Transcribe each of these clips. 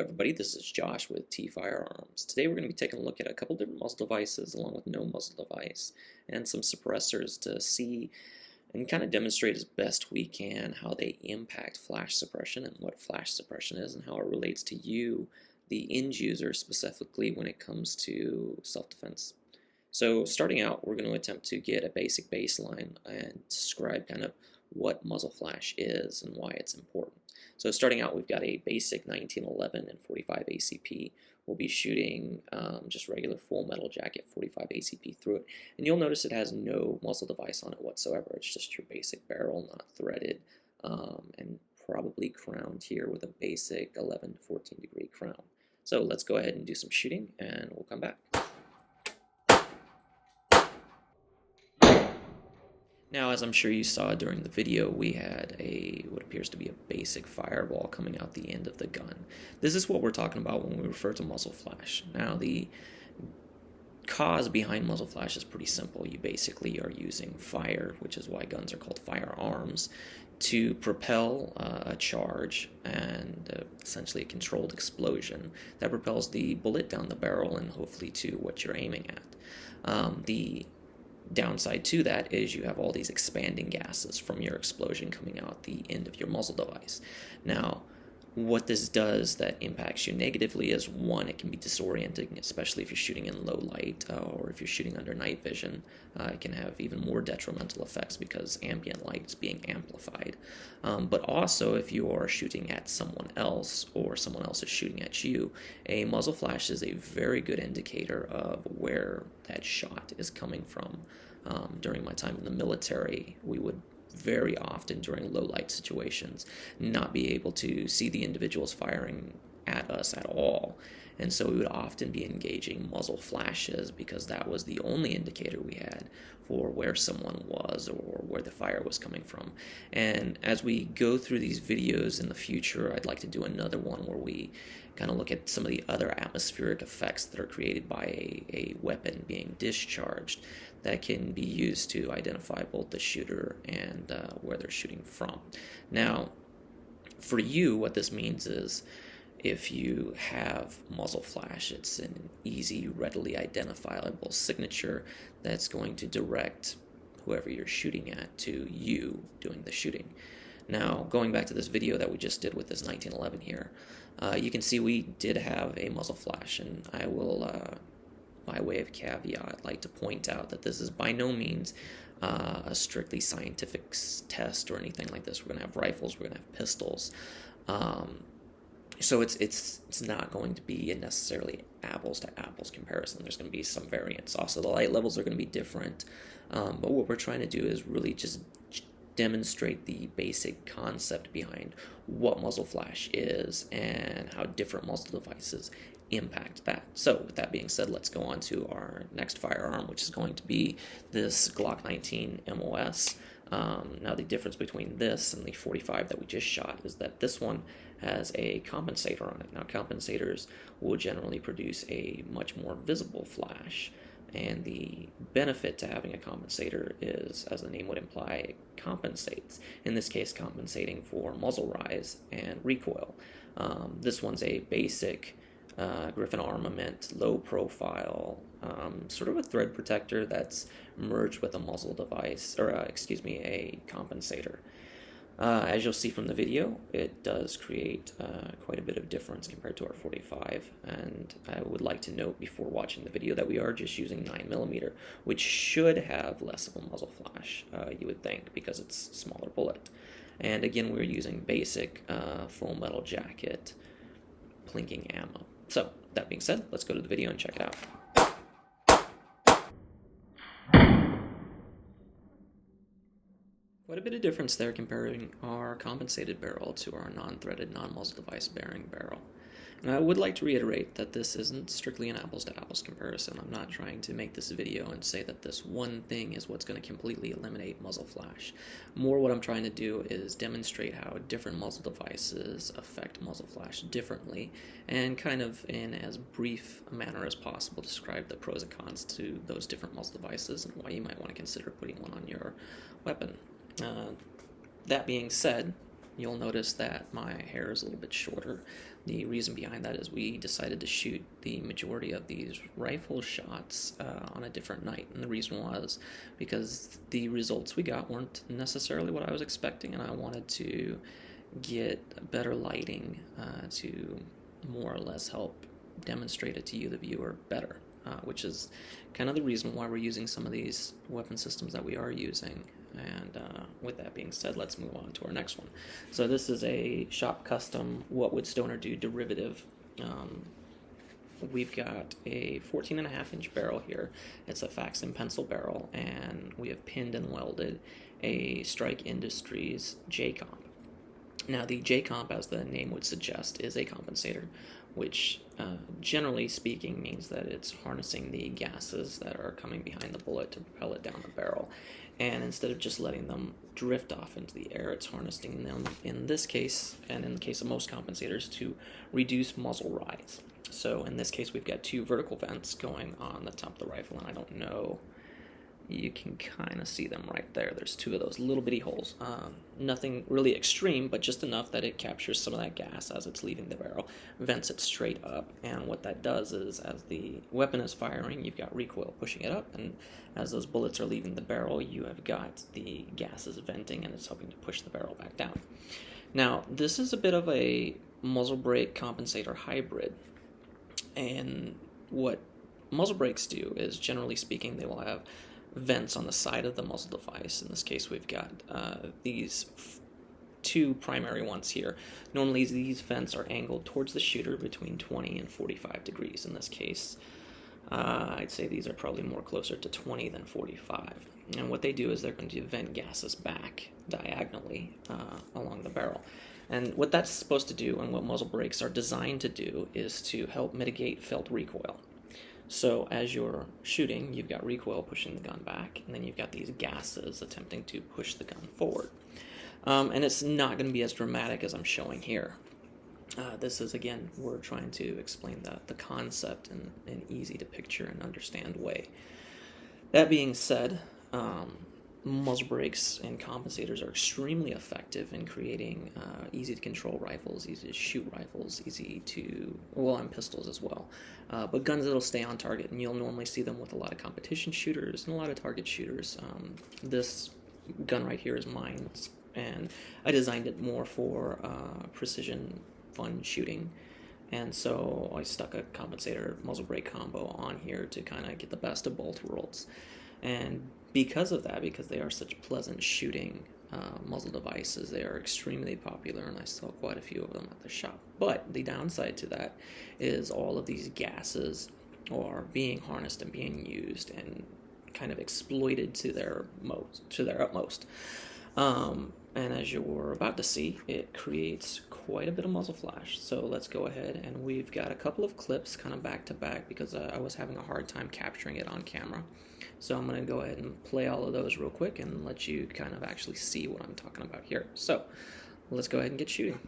Everybody, this is Josh with TFirearms. Today we're going to be taking a look at a couple different muzzle devices along with no muzzle device and some suppressors to see and kind of demonstrate as best we can how they impact flash suppression and what flash suppression is and how it relates to you, the end user, specifically when it comes to self-defense. So starting out, we're going to attempt to get a basic baseline and describe kind of what muzzle flash is and why it's important. So starting out, we've got a basic 1911 and 45 ACP. We'll be shooting just regular full metal jacket 45 ACP through it. And you'll notice it has no muzzle device on it whatsoever. It's just your basic barrel, not threaded, and probably crowned here with a basic 11 to 14 degree crown. So let's go ahead and do some shooting and we'll come back. Now, as I'm sure you saw during the video, we had what appears to be a basic fireball coming out the end of the gun. This is what we're talking about when we refer to muzzle flash. Now, the cause behind muzzle flash is pretty simple. You basically are using fire, which is why guns are called firearms, to propel a charge and essentially a controlled explosion that propels the bullet down the barrel and hopefully to what you're aiming at. The downside to that is you have all these expanding gases from your explosion coming out the end of your muzzle device. Now, what this does that impacts you negatively is, one, it can be disorienting, especially if you're shooting in low light or if you're shooting under night vision. It can have even more detrimental effects because ambient light is being amplified. But also, if you are shooting at someone else or someone else is shooting at you, a muzzle flash is a very good indicator of where that shot is coming from. During my time in the military, we would very often during low light situations not be able to see the individuals firing at us at all, and so we would often be engaging muzzle flashes because that was the only indicator we had for where someone was or where the fire was coming from. And as we go through these videos in the future, I'd like to do another one where we kind of look at some of the other atmospheric effects that are created by a weapon being discharged that can be used to identify both the shooter and where they're shooting from. Now, for you, what this means is if you have muzzle flash, it's an easy, readily identifiable signature that's going to direct whoever you're shooting at to you doing the shooting. Now, going back to this video that we just did with this 1911 here, you can see we did have a muzzle flash, and I will, by way of caveat, I'd like to point out that this is by no means a strictly scientific test or anything like this. We're going to have rifles, we're going to have pistols. So it's not going to be a necessarily apples to apples comparison. There's going to be some variance. Also, the light levels are going to be different. But what we're trying to do is really just demonstrate the basic concept behind what muzzle flash is and how different muzzle devices impact that. So with that being said, let's go on to our next firearm, which is going to be this Glock 19 MOS. Now the difference between this and the 45 that we just shot is that this one has a compensator on it. Now compensators will generally produce a much more visible flash, and the benefit to having a compensator is, as the name would imply, it compensates. In this case, compensating for muzzle rise and recoil. This one's a basic Griffin armament, low profile, sort of a thread protector that's merged with a muzzle device, or a compensator. As you'll see from the video, it does create quite a bit of difference compared to our 45, and I would like to note before watching the video that we are just using 9mm, which should have less of a muzzle flash, you would think, because it's a smaller bullet. And again, we're using basic full metal jacket plinking ammo. So, that being said, let's go to the video and check it out. Quite a bit of difference there comparing our compensated barrel to our non-threaded, non-muzzle device bearing barrel. And I would like to reiterate that this isn't strictly an apples-to-apples comparison. I'm not trying to make this video and say that this one thing is what's going to completely eliminate muzzle flash. More what I'm trying to do is demonstrate how different muzzle devices affect muzzle flash differently, and kind of in as brief a manner as possible describe the pros and cons to those different muzzle devices and why you might want to consider putting one on your weapon. That being said, you'll notice that my hair is a little bit shorter. The reason behind that is we decided to shoot the majority of these rifle shots on a different night, and the reason was because the results we got weren't necessarily what I was expecting, and I wanted to get better lighting to more or less help demonstrate it to you, the viewer, better, which is kind of the reason why we're using some of these weapon systems that we are using. And with that being said, let's move on to our next one. So this is a shop custom What Would Stoner Do derivative. We've got a 14.5-inch barrel here. It's a fax and pencil barrel, and we have pinned and welded a Strike Industries J-Comp. Now the J-Comp, as the name would suggest, is a compensator, which generally speaking means that it's harnessing the gases that are coming behind the bullet to propel it down the barrel. And instead of just letting them drift off into the air, it's harnessing them, in this case, and in the case of most compensators, to reduce muzzle rise. So in this case, we've got two vertical vents going on the top of the rifle, and I don't know, you can kind of see them right there. There's two of those little bitty holes. Nothing really extreme, but just enough that it captures some of that gas as it's leaving the barrel, vents it straight up, and what that does is as the weapon is firing, you've got recoil pushing it up, and as those bullets are leaving the barrel, you have got the gases venting, and it's helping to push the barrel back down. Now, this is a bit of a muzzle brake compensator hybrid, and what muzzle brakes do is, generally speaking, they will have vents on the side of the muzzle device. In this case, we've got these two primary ones here. Normally, these vents are angled towards the shooter between 20 and 45 degrees. In this case, I'd say these are probably more closer to 20 than 45. And what they do is they're going to vent gases back diagonally along the barrel. And what that's supposed to do, and what muzzle brakes are designed to do, is to help mitigate felt recoil. So as you're shooting, you've got recoil pushing the gun back, and then you've got these gases attempting to push the gun forward. And it's not going to be as dramatic as I'm showing here. This is, again, we're trying to explain the concept in an easy to picture and understand way. That being said, muzzle brakes and compensators are extremely effective in creating easy to control rifles, easy to shoot rifles, and pistols as well. But guns that'll stay on target, and you'll normally see them with a lot of competition shooters and a lot of target shooters. This gun right here is mine, and I designed it more for precision, fun shooting. And so I stuck a compensator muzzle brake combo on here to kind of get the best of both worlds. And because of that, because they are such pleasant shooting muzzle devices, they are extremely popular, and I saw quite a few of them at the shop. But the downside to that is all of these gases are being harnessed and being used and kind of exploited to their utmost. And as you're about to see, it creates quite a bit of muzzle flash. So let's go ahead, and we've got a couple of clips kind of back to back because I was having a hard time capturing it on camera. So I'm going to go ahead and play all of those real quick and let you kind of actually see what I'm talking about here. So let's go ahead and get shooting.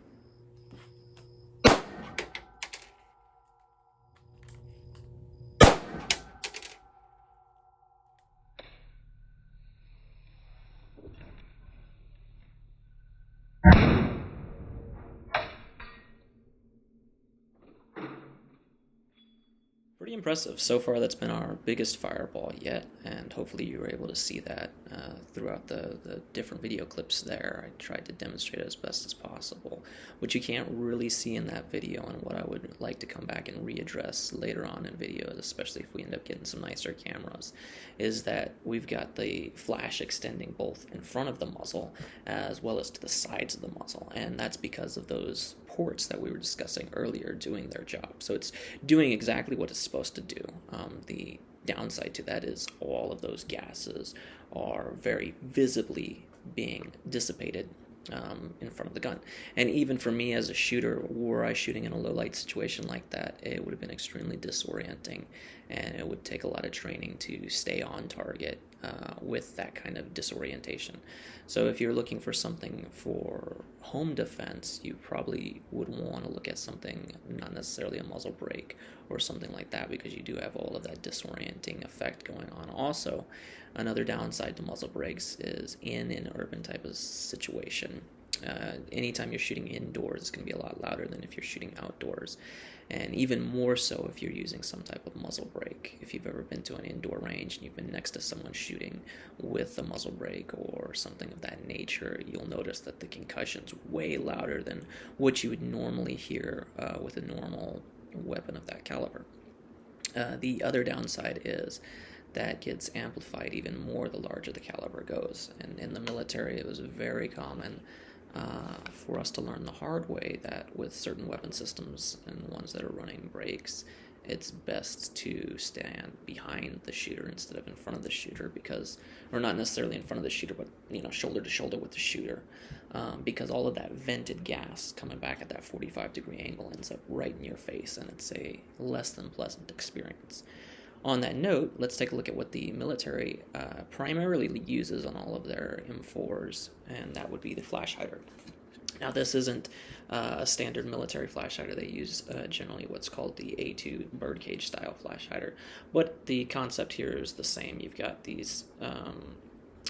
Pretty impressive. So far, that's been our biggest fireball yet, and hopefully you were able to see that throughout the different video clips there. I tried to demonstrate it as best as possible. What you can't really see in that video, and what I would like to come back and readdress later on in videos, especially if we end up getting some nicer cameras, is that we've got the flash extending both in front of the muzzle as well as to the sides of the muzzle, and that's because of those ports that we were discussing earlier doing their job. So it's doing exactly what it's supposed to do. The downside to that is all of those gases are very visibly being dissipated in front of the gun. And even for me as a shooter, were I shooting in a low light situation like that, it would have been extremely disorienting, and it would take a lot of training to stay on target with that kind of disorientation. So if you're looking for something for home defense, you probably would want to look at something, not necessarily a muzzle brake or something like that, because you do have all of that disorienting effect going on. Also, another downside to muzzle brakes is in an urban type of situation, Anytime you're shooting indoors, it's going to be a lot louder than if you're shooting outdoors. And even more so if you're using some type of muzzle brake. If you've ever been to an indoor range and you've been next to someone shooting with a muzzle brake or something of that nature, you'll notice that the concussion's way louder than what you would normally hear with a normal weapon of that caliber. The other downside is that gets amplified even more the larger the caliber goes. And in the military, it was very common for us to learn the hard way that with certain weapon systems and ones that are running brakes, it's best to stand behind the shooter instead of in front of the shooter, because, or not necessarily in front of the shooter, but shoulder to shoulder with the shooter, because all of that vented gas coming back at that 45-degree angle ends up right in your face, and it's a less than pleasant experience. On that note, let's take a look at what the military primarily uses on all of their M4s, and that would be the flash hider. Now, this isn't a standard military flash hider. They use generally what's called the A2 birdcage style flash hider, but the concept here is the same. You've got these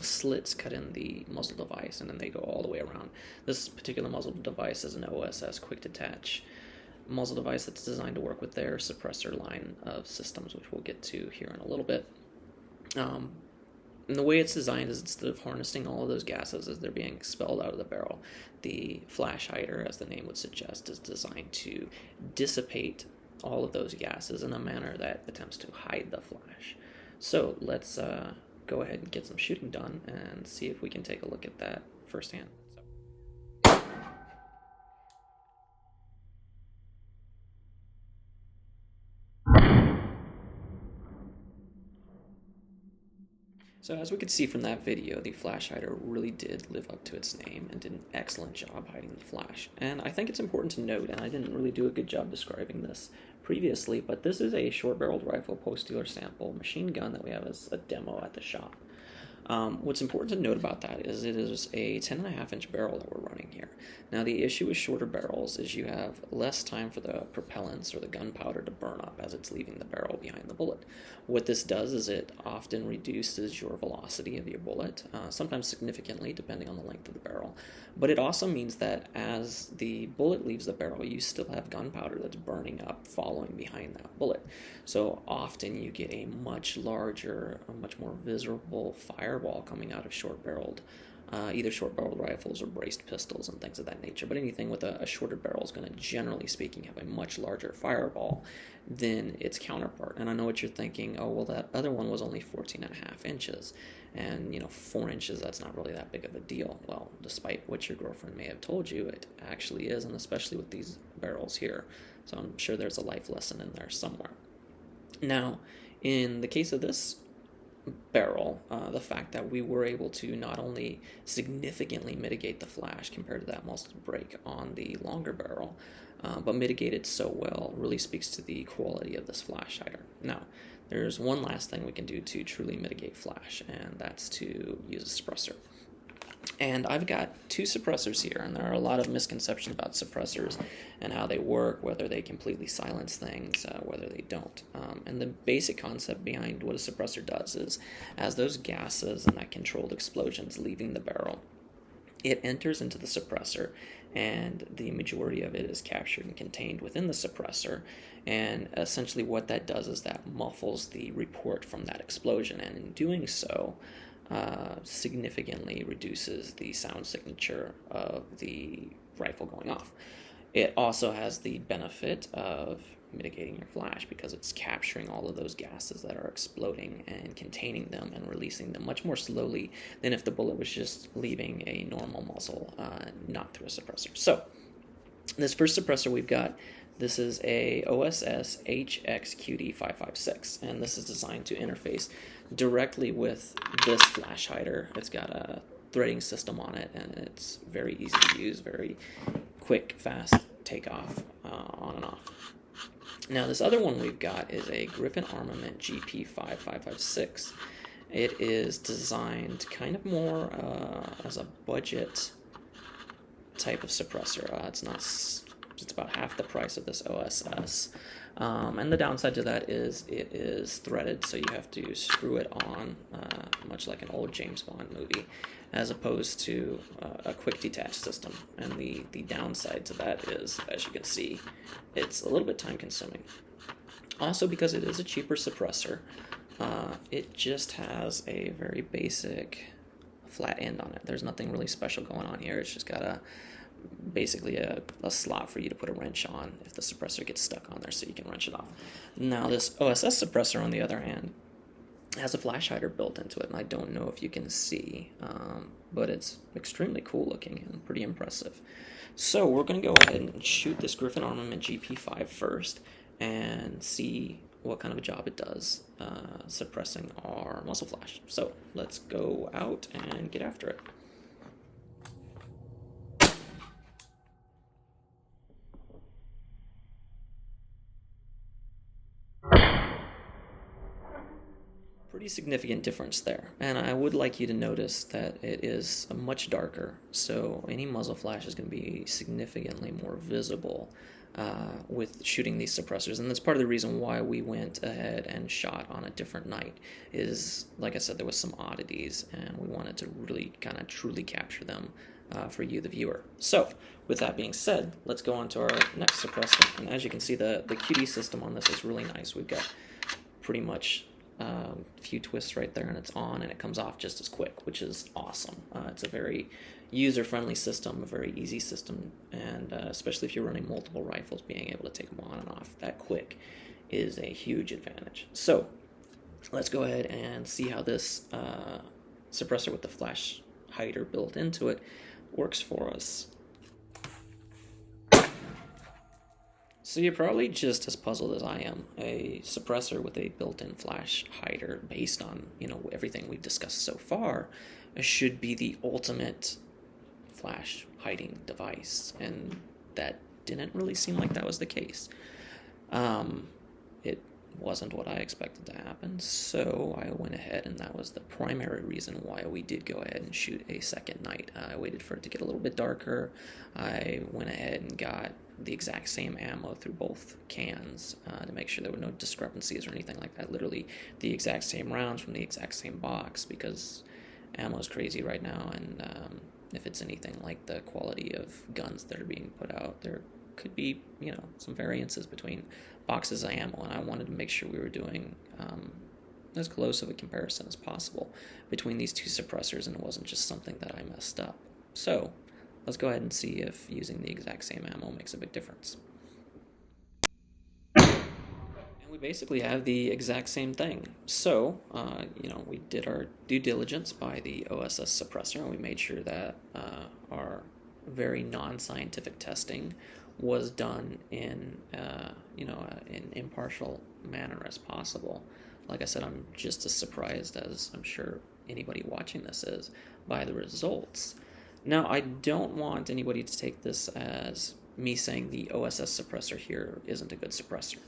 slits cut in the muzzle device, and then they go all the way around. This particular muzzle device is an OSS quick detach muzzle device that's designed to work with their suppressor line of systems, which we'll get to here in a little bit. And the way it's designed is, instead of harnessing all of those gases as they're being expelled out of the barrel, the flash hider, as the name would suggest, is designed to dissipate all of those gases in a manner that attempts to hide the flash. So let's go ahead and get some shooting done and see if we can take a look at that firsthand. So as we could see from that video, the flash hider really did live up to its name and did an excellent job hiding the flash. And I think it's important to note, and I didn't really do a good job describing this previously, but this is a short-barreled rifle post-dealer sample machine gun that we have as a demo at the shop. What's important to note about that is it is a 10.5-inch barrel that we're running here. Now, the issue with shorter barrels is you have less time for the propellants or the gunpowder to burn up as it's leaving the barrel behind the bullet. What this does is it often reduces your velocity of your bullet, sometimes significantly depending on the length of the barrel. But it also means that as the bullet leaves the barrel, you still have gunpowder that's burning up following behind that bullet. So often you get a much larger, a much more visible fireball coming out of short-barreled, either short-barreled rifles or braced pistols and things of that nature. But anything with a shorter barrel is going to, generally speaking, have a much larger fireball than its counterpart. And I know what you're thinking, oh, well, that other one was only 14.5 inches. And, 4 inches, that's not really that big of a deal. Well, despite what your girlfriend may have told you, it actually is, and especially with these barrels here. So I'm sure there's a life lesson in there somewhere. Now, in the case of this barrel, the fact that we were able to not only significantly mitigate the flash compared to that muzzle brake on the longer barrel, but mitigate it so well really speaks to the quality of this flash hider. Now, there's one last thing we can do to truly mitigate flash, and that's to use a suppressor. And I've got two suppressors here, and there are a lot of misconceptions about suppressors and how they work, whether they completely silence things, whether they don't. And the basic concept behind what a suppressor does is, as those gases and that controlled explosion's leaving the barrel, it enters into the suppressor, and the majority of it is captured and contained within the suppressor. And essentially what that does is that muffles the report from that explosion, and in doing so, significantly reduces the sound signature of the rifle going off. It also has the benefit of mitigating your flash because it's capturing all of those gases that are exploding and containing them and releasing them much more slowly than if the bullet was just leaving a normal muzzle, not through a suppressor. So this first suppressor we've got, this is a OSS HXQD556, and this is designed to interface directly with this flash hider. It's got a threading system on it, and it's very easy to use, very quick, fast takeoff, on and off. Now, this other one we've got is a Griffin Armament GP5556. It is designed kind of more as a budget type of suppressor. It's not It's about half the price of this OSS. And the downside to that is it is threaded, so you have to screw it on, much like an old James Bond movie, as opposed to a quick detach system. And the downside to that is, as you can see, it's a little bit time consuming. Also, because it is a cheaper suppressor, it just has a very basic flat end on it. There's nothing really special going on here. It's just got basically a slot for you to put a wrench on if the suppressor gets stuck on there, so you can wrench it off. Now this OSS suppressor, on the other hand, has a flash hider built into it, and I don't know if you can see, but it's extremely cool looking and pretty impressive. So we're going to go ahead and shoot this Griffin Armament GP5 first and see what kind of a job it does suppressing our muzzle flash. So let's go out and get after it. Pretty significant difference there, and I would like you to notice that it is much darker, so any muzzle flash is going to be significantly more visible with shooting these suppressors. And that's part of the reason why we went ahead and shot on a different night. Is, like I said, there was some oddities, and we wanted to really kind of truly capture them for you, the viewer. So with that being said, let's go on to our next suppressor. And as you can see, the QD system on this is really nice. We've got pretty much a few twists right there, and it's on, and it comes off just as quick, which is awesome. It's a very user-friendly system, a very easy system, and especially if you're running multiple rifles, being able to take them on and off that quick is a huge advantage. So let's go ahead and see how this suppressor with the flash hider built into it works for us. So you're probably just as puzzled as I am. A suppressor with a built-in flash hider, based on, you know, everything we've discussed so far, should be the ultimate flash hiding device, and that didn't really seem like that was the case. It wasn't what I expected to happen, so I went ahead, and that was the primary reason why we did go ahead and shoot a second night. I waited for it to get a little bit darker. I went ahead and got the exact same ammo through both cans to make sure there were no discrepancies or anything like that. Literally the exact same rounds from the exact same box, because ammo is crazy right now, and if it's anything like the quality of guns that are being put out, there could be, you know, some variances between boxes of ammo, and I wanted to make sure we were doing as close of a comparison as possible between these two suppressors, and it wasn't just something that I messed up. So let's go ahead and see if using the exact same ammo makes a big difference. And we basically have the exact same thing. So, you know, we did our due diligence by the OSS suppressor, and we made sure that our very non-scientific testing was done in, you know, an impartial manner as possible. Like I said, I'm just as surprised as I'm sure anybody watching this is by the results. Now, I don't want anybody to take this as me saying the OSS suppressor here isn't a good suppressor.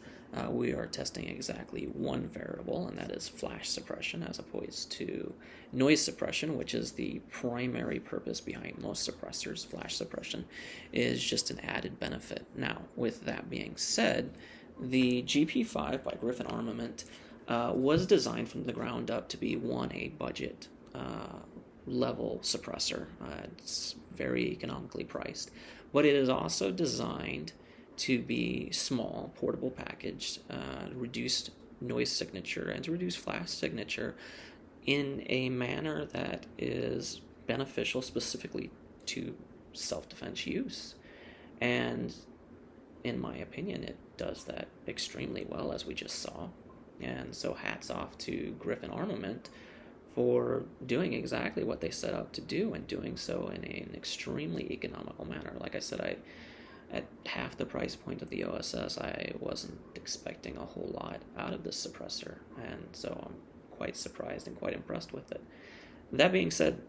We are testing exactly one variable, and that is flash suppression, as opposed to noise suppression, which is the primary purpose behind most suppressors. Flash suppression is just an added benefit. Now, with that being said, the GP5 by Griffin Armament was designed from the ground up to be, a budget level suppressor. It's very economically priced, but it is also designed to be small, portable packaged, reduced noise signature, and to reduce flash signature in a manner that is beneficial specifically to self-defense use. And in my opinion, it does that extremely well, as we just saw. And so hats off to Griffin Armament for doing exactly what they set out to do, and doing so in an extremely economical manner. Like I said, at half the price point of the OSS, I wasn't expecting a whole lot out of this suppressor, and so I'm quite surprised and quite impressed with it. That being said,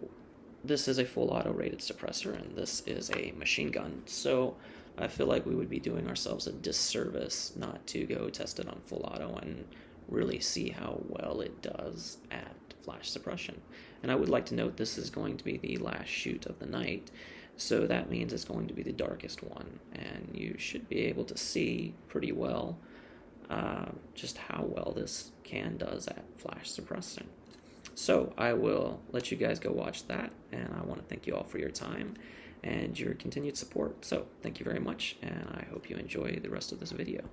this is a full auto rated suppressor, and this is a machine gun, so I feel like we would be doing ourselves a disservice not to go test it on full auto and really see how well it does at flash suppression. And I would like to note, this is going to be the last shoot of the night. So that means it's going to be the darkest one, and you should be able to see pretty well just how well this can does at flash suppressing. So I will let you guys go watch that, and I want to thank you all for your time and your continued support. So thank you very much, and I hope you enjoy the rest of this video.